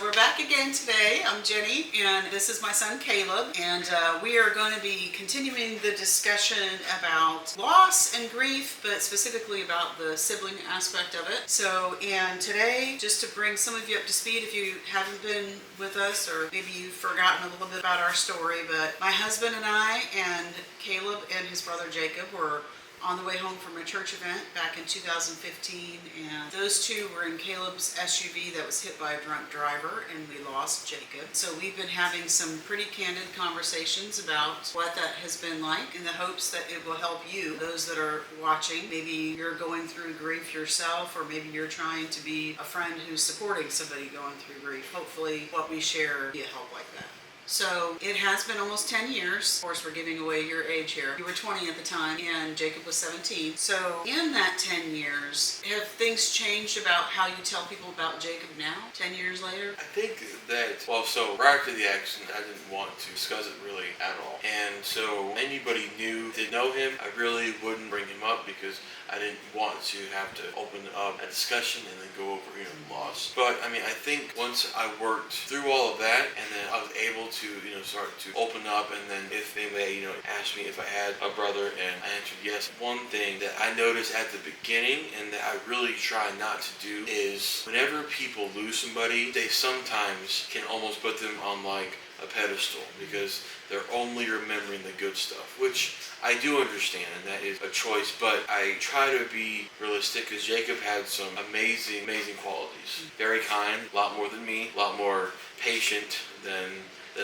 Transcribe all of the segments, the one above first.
So we're back again today. I'm Jenny, and this is my son Caleb, and we are going to be continuing the discussion about loss and grief, but specifically about the sibling aspect of it. So, and today, just to bring some of you up to speed, if you haven't been with us, or maybe you've forgotten a little bit about our story, but my husband and I and Caleb and his brother Jacob were on the way home from a church event back in 2015, and those two were in Caleb's SUV that was hit by a drunk driver, and we lost Jacob. So we've been having some pretty candid conversations about what that has been like, in the hopes that it will help you, those that are watching. Maybe you're going through grief yourself, or maybe you're trying to be a friend who's supporting somebody going through grief. Hopefully what we share will be a help like that. So it has been almost 10 years. Of course, we're giving away your age here. You were 20 at the time, and Jacob was 17. So in that 10 years, have things changed about how you tell people about Jacob now, 10 years later? I think that, so prior to the accident, I didn't want to discuss it really at all. And so anybody new didn't know him, I really wouldn't bring him up because I didn't want to have to open up a discussion and then go over, loss. But I think once I worked through all of that, and then I was able to, start to open up, and then if anybody, asked me if I had a brother, and I answered yes. One thing that I noticed at the beginning, and that I really try not to do, is whenever people lose somebody, they sometimes can almost put them on like a pedestal because they're only remembering the good stuff, which I do understand, and that is a choice, but I try to be realistic because Jacob had some amazing qualities. Very kind, a lot more than me, a lot more patient than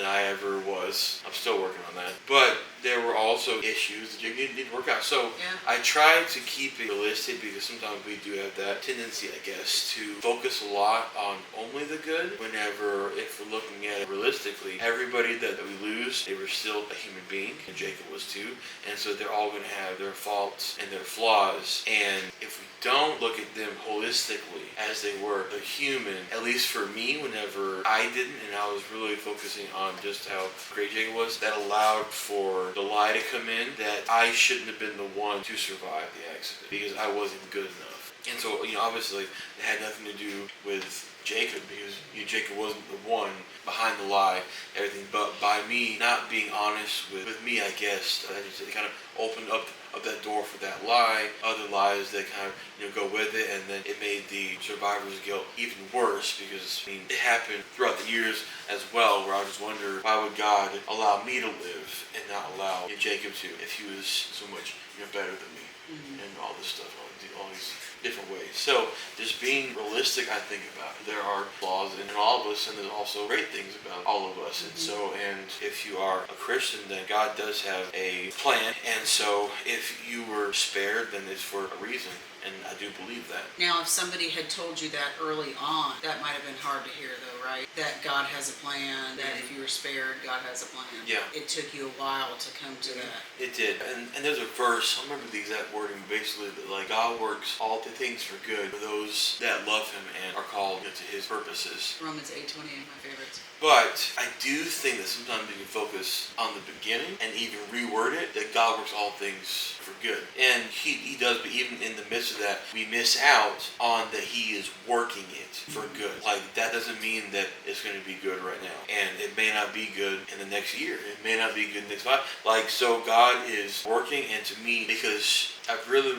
I ever was. I'm still working on that. But there were also issues that you need to work out. So yeah. I try to keep it realistic because sometimes we do have that tendency, I guess, to focus a lot on only the good, whenever, if we're looking at it realistically, everybody that we lose, they were still a human being, and Jacob was too, and so they're all going to have their faults and their flaws, and if we don't look at them holistically as they were a human, at least for me, whenever I didn't, and I was really focusing on just how great Jacob was, that allowed for the lie to come in that I shouldn't have been the one to survive the accident because I wasn't good enough. And so, obviously, it had nothing to do with Jacob because Jacob wasn't the one behind the lie, everything, but by me not being honest with me, I guess, it kind of opened up that door for that lie, other lies that kind of go with it, and then it made the survivor's guilt even worse because it happened throughout the years as well, where I just wonder, why would God allow me to live and not allow Jacob to, if he was so much better than me, and all this stuff, all these different ways. So just being realistic, I think about it. There are flaws in all of us, and there's also great things about all of us. And if you are a Christian, then God does have a plan, and so if you were spared, then it's for a reason. And I do believe that. Now, if somebody had told you that early on, that might have been hard to hear, though, right? That God has a plan, that if you were spared, God has a plan. Yeah. It took you a while to come to that. It did. And there's a verse, I don't remember the exact wording, basically, that God works all the things for good for those that love him and are called to his purposes. Romans 8:28, my favorites. But I do think that sometimes we can focus on the beginning and even reword it, that God works all things for good. And he does, but even in the midst of that, we miss out on that he is working it for good. Like, that doesn't mean that it's going to be good right now. And it may not be good in the next year. It may not be good next month. So God is working, and to me, because I've really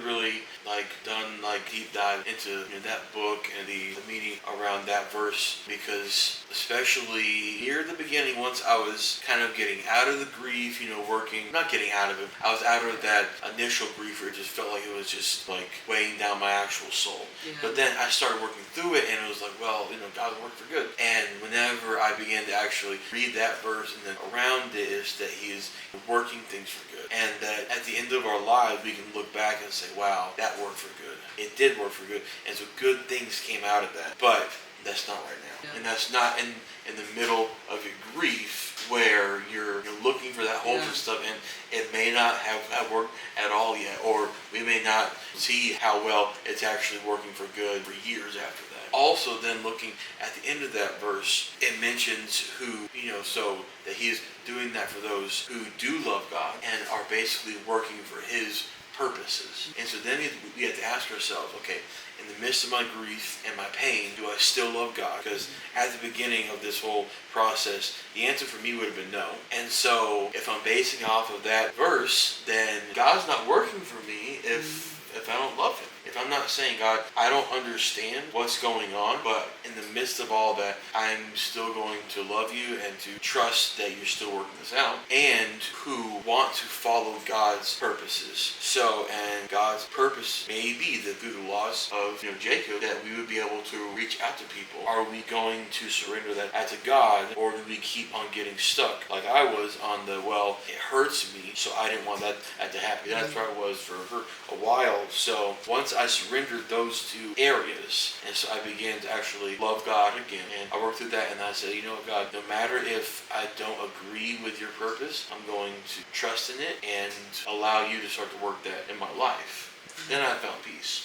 done deep dive into that book and the meaning around that verse, because especially near the beginning, once I was kind of getting out of the grief, not getting out of it, I was out of that initial grief where it just felt like it was just weighing down my actual soul. Yeah. But then I started working through it, and it was God worked for good. And whenever I began to actually read that verse, and then around it is that he is working things for good, and that at the end of our lives we can look back and say, wow, that worked for good. It did work for good, and so good things came out of that. But that's not right now. Yeah. And that's not in the middle of your grief where you're looking for that hope and stuff, and it may not have worked at all yet, or we may not see how well it's actually working for good for years after that. Also, then looking at the end of that verse, it mentions who, so that he is doing that for those who do love God and are basically working for his purposes. And so then we have to ask ourselves, okay, in the midst of my grief and my pain, do I still love God? Because at the beginning of this whole process, the answer for me would have been no. And so if I'm basing off of that verse, then God's not working for me if I don't love him. If I'm not saying, God, I don't understand what's going on, but in the midst of all that, I'm still going to love you and to trust that you're still working this out, and who want to follow God's purposes. So, and God's purpose may be that through the loss of Jacob, that we would be able to reach out to people. Are we going to surrender that to God, or do we keep on getting stuck like I was on the, well, it hurts me, so I didn't want that to happen. That's where I was for a while. So once I surrendered those two areas, and so I began to actually love God again, and I worked through that, and I said, you know what, God, no matter if I don't agree with your purpose, I'm going to trust in it and allow you to start to work that in my life. Then I found peace.